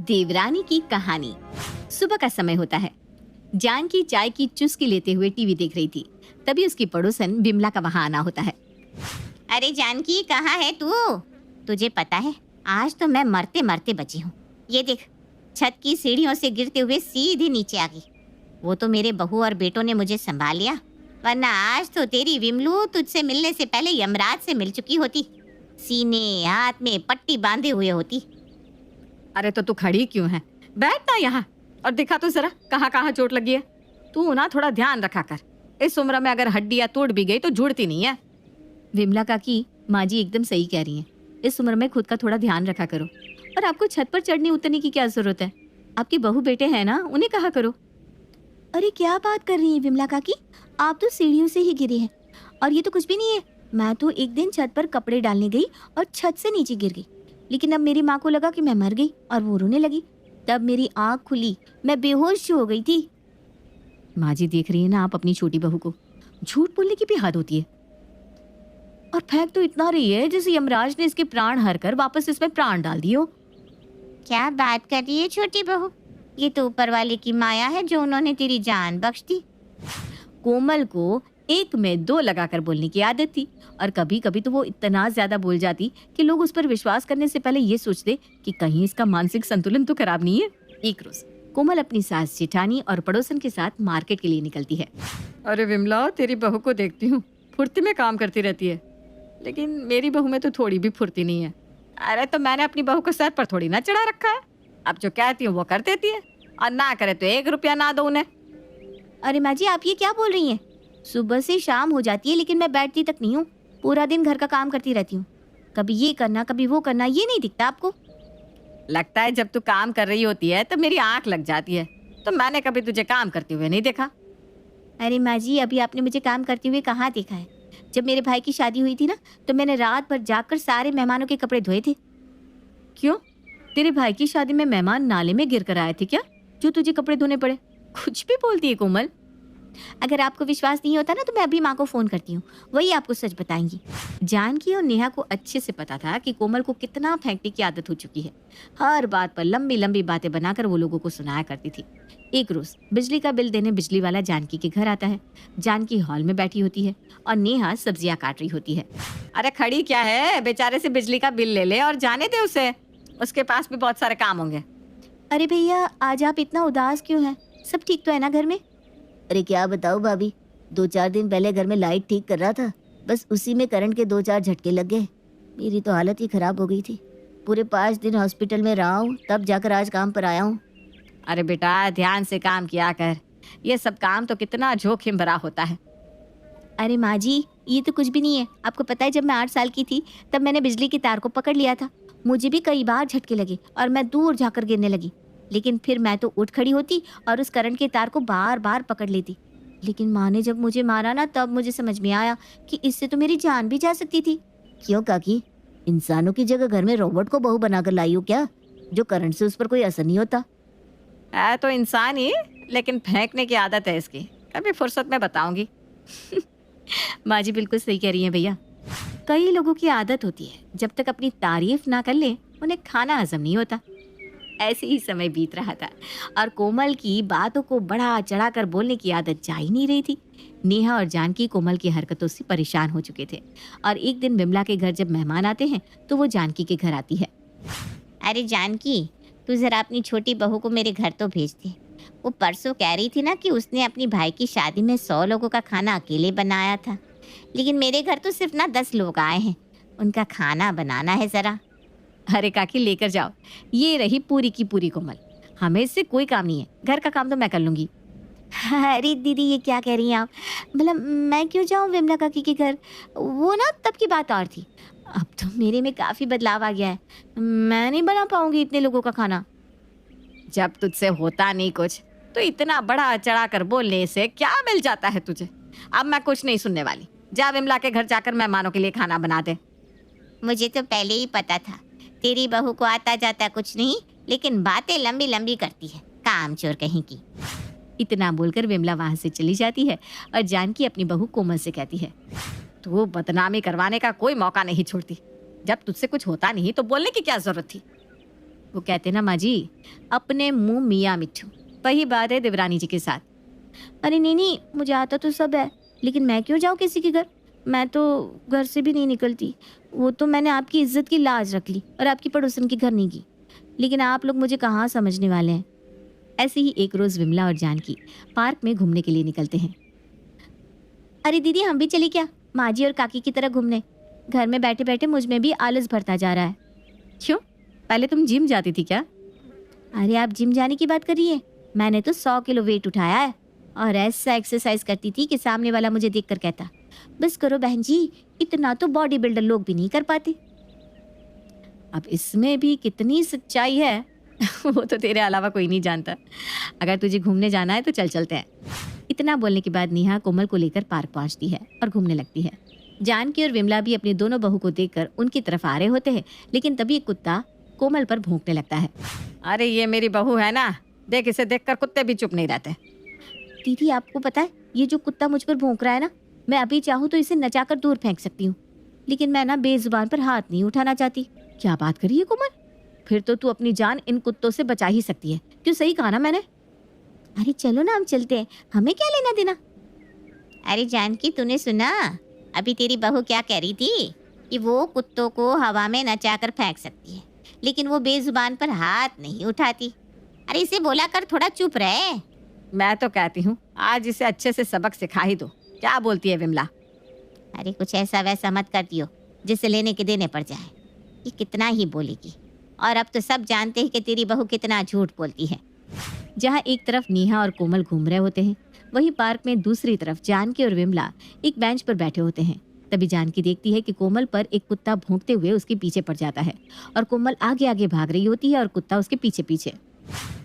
देवरानी की कहानी। सुबह का समय होता है। जानकी चाय की चुस्की लेते हुए टीवी देख रही थी। तभी उसकी पड़ोसन बिमला का वहां आना होता है। अरे जानकी, कहाँ है तू? तुझे पता है, आज तो मैं मरते मरते बची हूँ। ये देख, छत की सीढ़ियों से गिरते हुए सीधे नीचे आ गई। वो तो मेरे बहू और बेटों ने मुझे संभाल लिया, वरना आज तो तेरी विमलू तुझसे मिलने से पहले यमराज से मिल चुकी होती। सीने हाथ में पट्टी बांधे हुए होती। अरे तो तू खड़ी क्यों है? बैठ ना यहाँ और दिखा तो जरा कहाँ कहाँ चोट लगी है। तू ना थोड़ा ध्यान रखा कर। इस उम्र में अगर हड्डियां टूट भी गई तो जुड़ती नहीं है। विमला काकी, माँ जी एकदम सही कह रही हैं। इस उम्र में खुद का थोड़ा ध्यान रखा करो। और आपको छत पर चढ़ने उतरने की क्या जरूरत है? आपके बहू बेटे हैं ना, उन्हें कहा करो। अरे क्या बात कर रही है विमला काकी, आप तो सीढ़ियों से ही गिरी हैं। और ये तो कुछ भी नहीं है। मैं तो एक दिन छत पर कपड़े डालने गई और छत से नीचे गिर गई। लेकिन अब मेरी माँ को लगा कि मैं मर गई और वो रोने लगी। तब मेरी आँख खुली, मैं बेहोश हो गई थी। माँ जी देख रही है ना आप अपनी छोटी बहू को। झूठ बोलने की भी हद होती है। और फेंक तो इतना रही है जैसे यमराज ने इसके प्राण हर कर वापस इसमें प्राण डाल दिए हो। क्या बात कर रही है छोटी बहू? ये तो ऊपर वाले की माया है जो उन्होंने तेरी जान बख्श दी। कोमल को एक में दो लगाकर बोलने की आदत थी और कभी कभी तो वो इतना ज्यादा बोल जाती कि लोग उस पर विश्वास करने से पहले ये सोचते कि कहीं इसका मानसिक संतुलन तो खराब नहीं है। एक रोज कोमल अपनी सास जेठानी और पड़ोसन के साथ मार्केट के लिए निकलती है। अरे विमला, तेरी बहू को देखती हूँ, फुर्ती में काम करती रहती है, लेकिन मेरी बहू में तो थोड़ी भी फुर्ती नहीं है। अरे तो मैंने अपनी बहू को सर पर थोड़ी ना चढ़ा रखा है। अब जो कहती हूँ वो कर देती है, और ना करे तो 1 रुपया ना दो उन्हें। अरे माँ जी, आप ये क्या बोल रही हैं? सुबह से शाम हो जाती है लेकिन मैं बैठती तक नहीं हूँ। पूरा दिन घर का काम करती रहती हूँ। कभी ये करना कभी वो करना, ये नहीं दिखता आपको? लगता है जब तू काम कर रही होती है तो मेरी आंख लग जाती है। तो मैंने कभी तुझे काम करते हुए नहीं देखा। अरे माँ जी, अभी आपने मुझे काम करते हुए कहाँ देखा है? जब मेरे भाई की शादी हुई थी ना, तो मैंने रात भर जाकर सारे मेहमानों के कपड़े धोए थे। क्यों? तेरे भाई की शादी में मेहमान नाले में गिर कर आए थे क्या, जो तुझे कपड़े धोने पड़े? कुछ भी बोलती है कोमल। अगर आपको विश्वास नहीं होता ना, तो मैं अभी माँ को फोन करती हूँ, वही आपको सच बताएंगी। जानकी और नेहा को अच्छे से पता था कि कोमल को कितना फेंकने की आदत हो चुकी है। हर बात पर लंबी लंबी बातें बनाकर वो लोगों को सुनाया करती थी। एक रोज बिजली का बिल देने बिजली वाला जानकी के घर आता है। जानकी हॉल में बैठी होती है और नेहा सब्जियां काट रही होती है। अरे खड़ी क्या है, बेचारे से बिजली का बिल ले ले और जाने दे उसे, उसके पास भी बहुत सारे काम होंगे। अरे भैया, आज आप इतना उदास क्यों हैं? सब ठीक तो है ना घर में? अरे क्या बताऊँ भाभी, 2-4 दिन पहले घर में लाइट ठीक कर रहा था, बस उसी में करंट के 2-4 झटके लग गए। मेरी तो हालत ही खराब हो गई थी। पूरे 5 दिन हॉस्पिटल में रहा हूँ, तब जाकर आज काम पर आया हूँ। अरे बेटा, ध्यान से काम किया कर। ये सब काम तो कितना जोखिम भरा होता है। अरे माँ जी, ये तो कुछ भी नहीं है। आपको पता है, जब मैं 8 साल की थी तब मैंने बिजली की तार को पकड़ लिया था। मुझे भी कई बार झटके लगे और मैं दूर जाकर गिरने लगी। लेकिन फिर मैं तो उठ खड़ी होती और उस करंट के तार को बार बार पकड़ लेती। लेकिन माँ ने जब मुझे मारा ना, तब मुझे समझ में आया कि इससे तो मेरी जान भी जा सकती थी। क्यों काकी, इंसानों की जगह घर में रोबोट को बहू बनाकर लाई हो क्या, जो करंट से उस पर कोई असर नहीं होता? है तो इंसान ही, लेकिन फेंकने की आदत है इसकी। कभी फुर्सत में बताऊंगी। माँ जी बिल्कुल सही कह रही हैं भैया। कई लोगों की आदत होती है, जब तक अपनी तारीफ ना कर ले उन्हें खाना हजम नहीं होता। ऐसे ही समय बीत रहा था और कोमल की बातों को बढ़ा चढ़ाकर बोलने की आदत जा ही नहीं रही थी। नेहा और जानकी कोमल की हरकतों से परेशान हो चुके थे और एक दिन विमला के घर जब मेहमान आते हैं तो वो जानकी के घर आती है। अरे जानकी, तू जरा अपनी छोटी बहू को मेरे घर तो भेज दे। वो परसों कह रही थी ना कि उसने अपनी भाई की शादी में 100 लोगों का खाना अकेले बनाया था, लेकिन मेरे घर तो सिर्फ ना 10 लोग आए हैं। उनका खाना बनाना है जरा। अरे काकी, लेकर जाओ। ये रही पूरी की पूरी कोमल। हमें इससे कोई काम नहीं है, घर का काम तो मैं कर लूंगी। अरे दीदी, ये क्या कह रही हैं आप? मतलब मैं क्यों जाऊँ विमला काकी के घर? वो ना तब की बात और थी। अब तो मेरे में काफ़ी बदलाव आ गया है। मैं नहीं बना पाऊंगी इतने लोगों का खाना। जब तुझसे होता नहीं कुछ तो इतना बड़ा चढ़ा कर बोलने से क्या मिल जाता है तुझे? अब मैं कुछ नहीं सुनने वाली। जा विमला के घर जाकर मेहमानों के लिए खाना बना दे। मुझे तो पहले ही पता था तेरी बहू को आता जाता कुछ नहीं, लेकिन बातें लंबी लंबी करती है, कामचोर कहीं की। इतना बोलकर विमला वहां से चली जाती है और जानकी अपनी बहू कोमल से कहती है, तू बदनामी करवाने का कोई मौका नहीं छोड़ती। जब तुझसे कुछ होता नहीं तो बोलने की क्या जरूरत थी? वो कहते ना माँ जी, अपने मुंह मियाँ मिट्ठू। वही बात है देवरानी जी के साथ। अरे नहीं, मुझे आता तो सब है, लेकिन मैं क्यों जाऊँ किसी के घर? मैं तो घर से भी नहीं निकलती। वो तो मैंने आपकी इज्जत की लाज रख ली और आपकी पड़ोसन के घर नहीं की। लेकिन आप लोग मुझे कहाँ समझने वाले हैं। ऐसे ही एक रोज विमला और जानकी पार्क में घूमने के लिए निकलते हैं। अरे दीदी, हम भी चली क्या माँ जी और काकी की तरह घूमने? घर में बैठे बैठे मुझ में भी आलस भरता जा रहा है। क्यों, पहले तुम जिम जाती थी क्या? अरे आप जिम जाने की बात कर रही है? मैंने तो 100 किलो वेट उठाया है और ऐसा एक्सरसाइज करती थी कि सामने वाला मुझे देखकर कहता, बस करो बहन जी, इतना तो बॉडी बिल्डर लोग भी नहीं कर पाते। अब इसमें भी कितनी सच्चाई है वो तो तेरे अलावा कोई नहीं जानता। अगर तुझे घूमने जाना है तो चल चलते हैं। इतना बोलने के बाद नेहा कोमल को लेकर पार्क पहुंचती है और घूमने लगती है। जानकी और विमला भी अपनी दोनों बहू को देखकर उनकी तरफ आ रहे होते हैं, लेकिन तभी एक कुत्ता कोमल पर भौंकने लगता है। अरे ये मेरी बहू है ना, देख इसे देखकर कुत्ते भी चुप नहीं रहते। दीदी, आपको पता है ये जो कुत्ता मुझ पर भौंक रहा है ना, मैं अभी चाहूँ तो इसे नचाकर दूर फेंक सकती हूँ, लेकिन मैं ना बेजुबान पर हाथ नहीं उठाना चाहती। क्या बात करी है कोमल, फिर तो तू अपनी जान इन कुत्तों से बचा ही सकती है। क्यों, सही कहा ना मैंने? अरे चलो ना, हम चलते हैं, हमें क्या लेना देना। अरे जानकी, तूने सुना अभी तेरी बहू क्या कह रही थी कि वो कुत्तों को हवा में नचाकर फेंक सकती है, लेकिन वो बेजुबान पर हाथ नहीं उठाती। अरे इसे बोला कर थोड़ा चुप रहे। मैं तो कहती हूँ आज इसे अच्छे से सबक सिखा ही दो। क्या बोलती है विमला? अरे कुछ ऐसा वैसा मत कर दियो जिससे लेने के देने पड़ जाए। ये कितना ही बोलेगी, और अब तो सब जानते हैं कि तेरी बहू कितना झूठ बोलती है। जहाँ एक तरफ नेहा और कोमल घूम रहे होते हैं, वहीं पार्क में दूसरी तरफ जानकी और विमला एक बेंच पर बैठे होते हैं। तभी जानकी देखती है कि कोमल पर एक कुत्ता भौंकते हुए उसके पीछे पड़ जाता है और कोमल आगे आगे भाग रही होती है और कुत्ता उसके पीछे पीछे।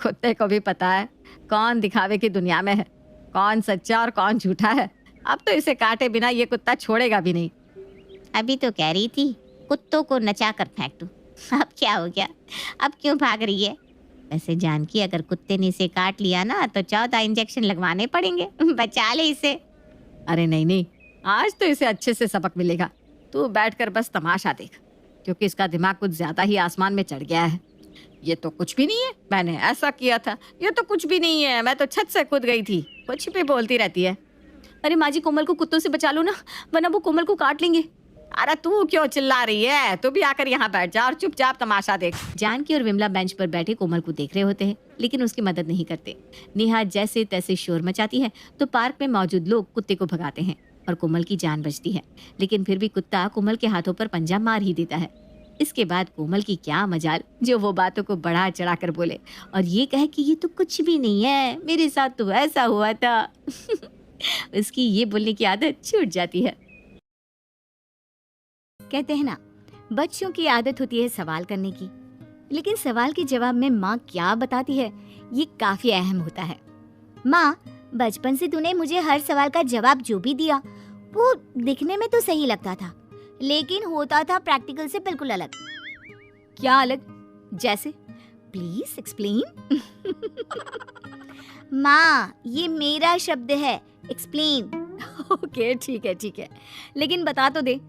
कुत्ते को भी पता है कौन दिखावे की दुनिया में है, कौन सच्चा और कौन झूठा है। अब तो इसे काटे बिना ये कुत्ता छोड़ेगा भी नहीं। अभी तो कह रही थी कुत्तों को नचा कर फेंक दूं, अब क्या हो गया? अब क्यों भाग रही है? वैसे जानकी, अगर कुत्ते ने इसे काट लिया ना तो 14 इंजेक्शन लगवाने पड़ेंगे। बचा ले इसे। अरे नहीं, आज तो इसे अच्छे से सबक मिलेगा। तू बैठकर बस तमाशा देख, क्योंकि इसका दिमाग कुछ ज्यादा ही आसमान में चढ़ गया है। ये तो कुछ भी नहीं है, मैंने ऐसा किया था, ये तो कुछ भी नहीं है, मैं तो छत से कूद गई थी। कुछ भी बोलती रहती है। अरे माँ जी, कोमल को कुत्तों से बचा लो ना, वरना वो कोमल को काट लेंगे। अरे तू क्यों चिल्ला रही है? तू भी आकर यहाँ बैठ जा और चुपचाप तमाशा देख। जानकी और विमला बेंच पर बैठे कोमल को देख रहे होते हैं, लेकिन उसकी मदद नहीं करते। नेहा जैसे तैसे शोर मचाती है तो पार्क में मौजूद लोग कुत्ते को भगाते हैं और कोमल की जान बचती है, लेकिन फिर भी कुत्ता कोमल के हाथों पर पंजा मार ही देता है। इसके बाद कोमल की क्या मजाल जो वो बातों को बढ़ा चढ़ा कर बोले और ये कहे कि ये तो कुछ भी नहीं है, मेरे साथ तो ऐसा हुआ था। उसकी ये बोलने की आदत छूट जाती है। कहते हैं ना, बच्चों की आदत होती है सवाल करने की, लेकिन सवाल के जवाब में माँ क्या बताती है ये काफी अहम होता है। माँ, बचपन से तूने मुझे हर सवाल का जवाब जो भी दिया वो दिखने में तो सही लगता था, लेकिन होता था प्रैक्टिकल से बिल्कुल अलग। क्या अलग? जैसे? Please explain. माँ, ये मेरा शब्द है, एक्सप्लेन। ओके ठीक है, लेकिन बता तो दे,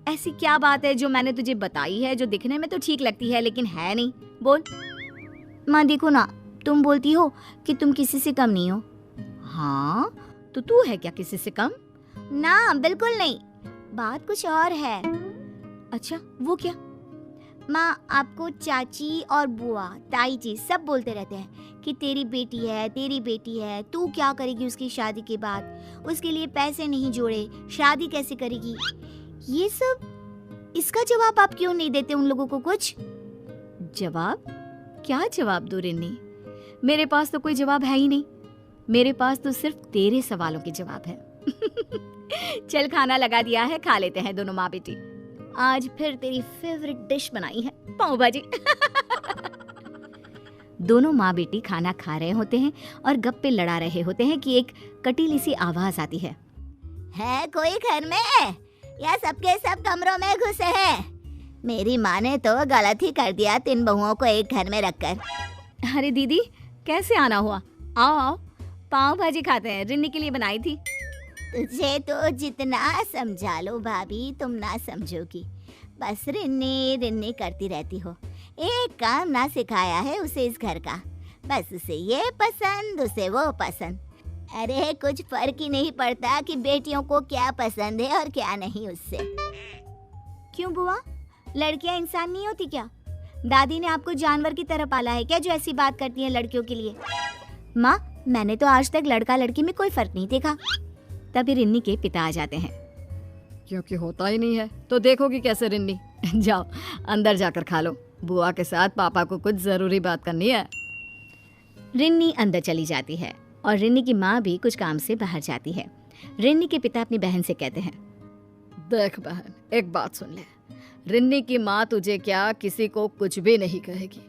ऐसी क्या बात है जो मैंने तुझे बताई है जो दिखने में तो ठीक लगती है लेकिन है नहीं? बोल। माँ देखो ना, तुम बोलती हो कि तुम किसी से कम नहीं हो। हाँ, तो तू है क्या किसी से कम? ना, बिल्कुल नहीं, बात कुछ और है। अच्छा, वो क्या? माँ, आपको चाची और बुआ, ताई जी सब बोलते रहते हैं कि तेरी बेटी है, तू क्या करेगी उसकी शादी के बाद, उसके लिए पैसे नहीं जोड़े, शादी कैसे करेगी, ये सब। इसका जवाब आप क्यों नहीं देते उन लोगों को? कुछ जवाब? क्या जवाब दूं रिन्नी? मेरे पास तो कोई जवाब है ही नहीं, मेरे पास तो सिर्फ तेरे सवालों के जवाब है। चल, खाना लगा दिया है, खा लेते हैं दोनों माँ बेटी। आज फिर तेरी फेवरेट डिश बनाई है, पाव भाजी। दोनों माँ बेटी खाना खा रहे होते हैं और गप्पे लड़ा रहे होते हैं कि एक कटीली सी आवाज आती है कोई घर में या सबके सब कमरों में घुसे हैं? मेरी माँ ने तो गलत ही कर दिया 3 बहुओं को एक घर में रखकर। अरे दीदी, कैसे आना हुआ? आओ आओ, पाव भाजी खाते हैं, रिन्नी के लिए बनाई थी। तुझे तो जितना समझा लो भाभी, तुम ना समझोगी। बस रिन्नी रिन्नी करती रहती हो। एक काम ना सिखाया है उसे इस घर का। बस उसे ये पसंद, उसे वो पसंद। अरे कुछ फर्क ही नहीं पड़ता कि बेटियों को क्या पसंद है और क्या नहीं उससे। क्यों बुआ, लड़कियां इंसान नहीं होती क्या? दादी ने आपको जानवर की तरह पाला है क्या जो ऐसी बात करती हैं लड़कियों के लिए? माँ, मैंने तो आज तक लड़का लड़की में कोई फर्क नहीं देखा। तभी रिन्नी के पिता आ जाते हैं। क्योंकि होता ही नहीं है तो देखोगी कैसे रिन्नी। जाओ अंदर जाकर खा लो, बुआ के साथ पापा को कुछ जरूरी बात करनी है। रिन्नी अंदर चली जाती है और रिन्नी की माँ भी कुछ काम से बाहर जाती है। रिन्नी के पिता अपनी बहन से कहते हैं, देख बहन, एक बात सुन ले, रिन्नी की माँ तुझे क्या किसी को कुछ भी नहीं कहेगी।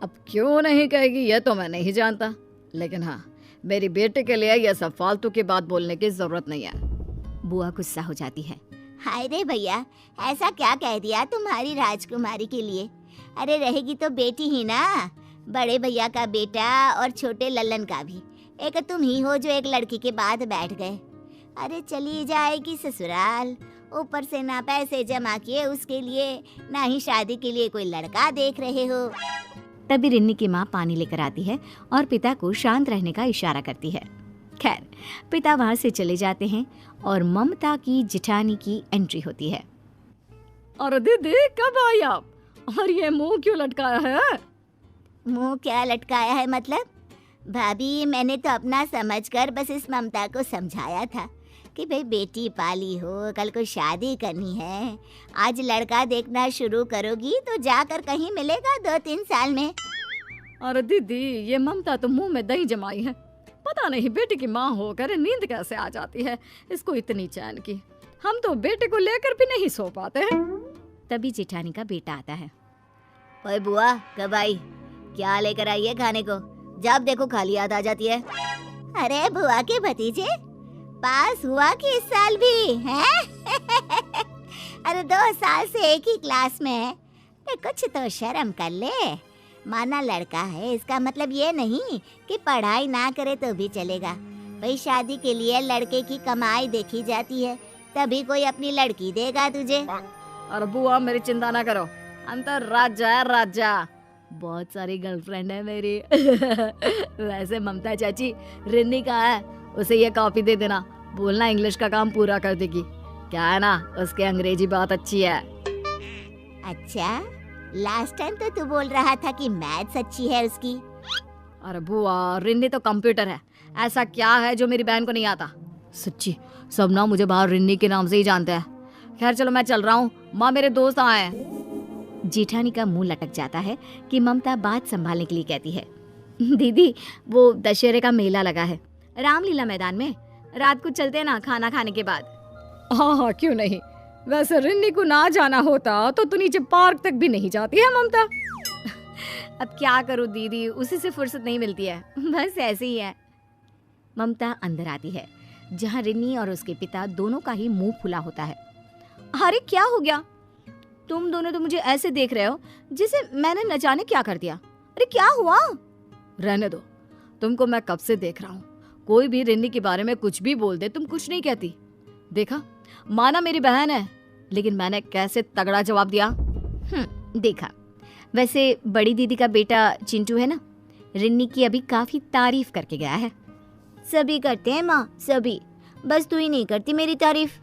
अब क्यों नहीं कहेगी ये तो मैं नहीं जानता, लेकिन हाँ, मेरी बेटे के लिए यह सब फालतू की बात बोलने की जरूरत नहीं है। बुआ गुस्सा हो जाती है। हाय रे भैया, ऐसा क्या कह दिया तुम्हारी राजकुमारी के लिए? अरे रहेगी तो बेटी ही ना, बड़े भैया का बेटा और छोटे लल्लन का भी। एक तुम ही हो जो एक लड़की के बाद बैठ गए। अरे चली जाएगी ससुराल, ऊपर से ना पैसे जमा किए उसके लिए, ना ही शादी के लिए कोई लड़का देख रहे हो। तभी रिन्नी की माँ पानी लेकर आती है और पिता को शांत रहने का इशारा करती है। खैर, पिता वहाँ से चले जाते हैं और ममता की जिठानी की एंट्री होती है। अरे दीदी कब आई आप, और ये मुंह क्यों लटकाया है? मुंह क्या लटकाया है मतलब? भाभी, मैंने तो अपना समझकर बस इस ममता को समझाया था कि भाई बेटी पाली हो, कल को शादी करनी है, आज लड़का देखना शुरू करोगी तो जाकर कहीं मिलेगा 2-3 साल में। अरे दीदी, ये ममता तो मुंह में दही जमाई है। पता नहीं बेटी की माँ होकर नींद कैसे आ जाती है इसको इतनी चैन की। हम तो बेटे को लेकर भी नहीं सो पाते हैं। तभी जेठानी का बेटा आता है। ओए बुआ, कब आई? क्या लेकर आई है खाने को? जब देखो खाली याद आ जाती है। अरे बुआ के भतीजे, पास हुआ कि इस साल भी हैं? अरे 2 साल से एक ही क्लास में है। कुछ तो शर्म कर ले। माना लड़का है, इसका मतलब ये नहीं कि पढ़ाई ना करे तो भी चलेगा। भाई शादी के लिए लड़के की कमाई देखी जाती है, तभी कोई अपनी लड़की देगा तुझे। अरे बुआ मेरी चिंता ना करो, अंतर राजा है राजा, बहुत सारी गर्लफ्रेंड है मेरी। वैसे ममता चाची, रिन्नी का है, उसे ये कॉपी दे देना, बोलना इंग्लिश का काम पूरा कर देगी। क्या है ना, उसके अंग्रेजी बहुत अच्छी है। अच्छा, लास्ट टाइम तो तू बोल रहा था कि मैथ्स अच्छी है उसकी। अरे बुआ, रिन्नी तो कंप्यूटर है, ऐसा क्या है जो मेरी बहन को नहीं आता? सच्ची सब ना मुझे बाहर रिन्नी के नाम से ही जानते हैं। खैर चलो मैं चल रहा हूँ, माँ मेरे दोस्त आए हैं। जेठानी का मुंह लटक जाता है कि ममता बात संभालने के लिए कहती है, दीदी वो दशहरे का मेला लगा है रामलीला मैदान में, रात को चलते हैं ना खाना खाने के बाद। हाँ हाँ क्यों नहीं, वैसे रिन्नी को ना जाना होता तो तू नीचे पार्क तक भी नहीं जाती है ममता। अब क्या करूं दीदी, उसी से फुर्सत नहीं मिलती है, बस ऐसे ही है। ममता अंदर आती है जहां रिन्नी और उसके पिता दोनों का ही मुंह फुला होता है। अरे क्या हो गया, तुम दोनों तो मुझे ऐसे देख रहे हो जिसे मैंने न जाने क्या कर दिया। अरे क्या हुआ? रहने दो, तुमको मैं कब से देख रहा हूँ, कोई भी रिन्नी के बारे में कुछ भी बोल दे तुम कुछ नहीं कहती। देखा, माना मेरी बहन है, लेकिन मैंने कैसे तगड़ा जवाब दिया। देखा, वैसे बड़ी दीदी का बेटा चिंटू है ना, रिन्नी की अभी काफी तारीफ करके गया है। सभी करते हैं माँ, सभी, बस तू ही नहीं करती मेरी तारीफ।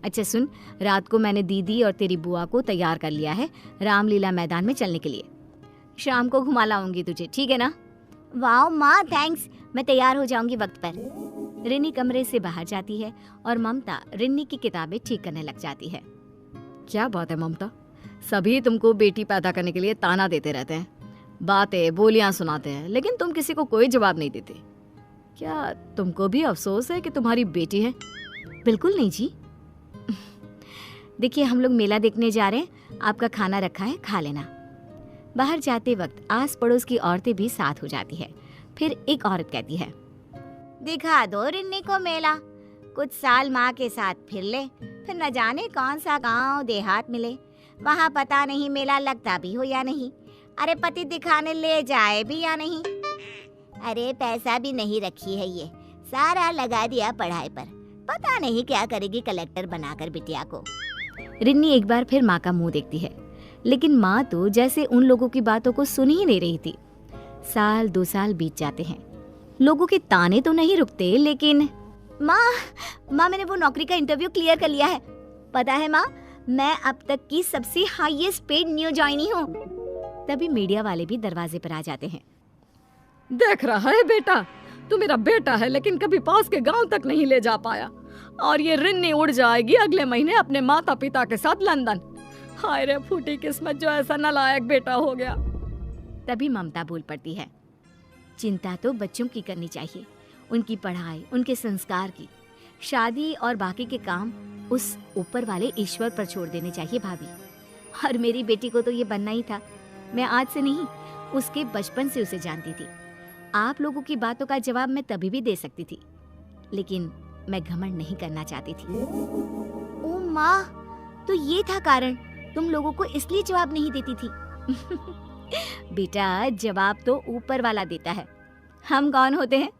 अच्छा सुन, रात को मैंने दीदी और तेरी बुआ को तैयार कर लिया है रामलीला मैदान में चलने के लिए। शाम को घुमा लाऊंगी तुझे, ठीक है ना? वाह माँ, थैंक्स, मैं तैयार हो जाऊंगी वक्त पर। रिन्नी कमरे से बाहर जाती है और ममता रिन्नी की किताबें ठीक करने लग जाती है। क्या बात है ममता, सभी तुमको बेटी पैदा करने के लिए ताना देते रहते हैं, बातें बोलियां सुनाते हैं, लेकिन तुम किसी को कोई जवाब नहीं देते। क्या तुमको भी अफसोस है कि तुम्हारी बेटी है? बिल्कुल नहीं जी। देखिए हम लोग मेला देखने जा रहे हैं, आपका खाना रखा है, खा लेना। बाहर जाते वक्त आस पड़ोस की औरतें भी साथ हो जाती है। फिर एक औरत कहती है, दिखा दो रिन्नी को मेला, कुछ साल माँ के साथ फिर ले, फिर न जाने कौन सा गांव देहात मिले, वहाँ पता नहीं मेला लगता भी हो या नहीं, अरे पति दिखाने ले जाए भी या नहीं। अरे पैसा भी नहीं रखी है ये, सारा लगा दिया पढ़ाई पर, पता नहीं क्या करेगी कलेक्टर बनाकर बिटिया को। रिन्नी एक बार फिर माँ का मुंह देखती है। लेकिन माँ तो जैसे उन लोगों की बातों को सुन ही नहीं रही थी। साल 2 साल बीत जाते हैं, लोगों के ताने तो नहीं रुकते, लेकिन माँ मैंने वो नौकरी का इंटरव्यू क्लियर कर लिया है। पता है माँ, मैं अब तक की सबसे हाईएस्ट पेड न्यू जॉइनी हूँ। तभी मीडिया वाले भी दरवाजे पर आ जाते हैं। देख रहा है बेटा, तू मेरा बेटा है लेकिन कभी पास के गांव तक नहीं ले जा पाया, और ये रिन्नी उड़ जाएगी अगले महीने अपने माता पिता के साथ लंदन। हाय रे फूटी किस्मत जो ऐसा नालायक बेटा हो गया। तभी ममता बोल पड़ती है, चिंता तो बच्चों की करनी चाहिए, उनकी पढ़ाई, उनके संस्कार की। शादी और बाकी के काम उस ऊपर वाले ईश्वर पर छोड़ देने चाहिए भाभी। और मेरी बेटी को तो ये बनना ही था। मैं आज से नहीं, उसके बचपन से उसे जानती थी। आप लोगों की बातों का जवाब मैं तभी भी दे सकती थी, लेकिन मैं घमंड नहीं करना चाहती थी। ओ माँ, तो ये था कारण, तुम लोगों को इसलिए जवाब नहीं देती थी। बेटा, जवाब तो ऊपर वाला देता है, हम कौन होते हैं?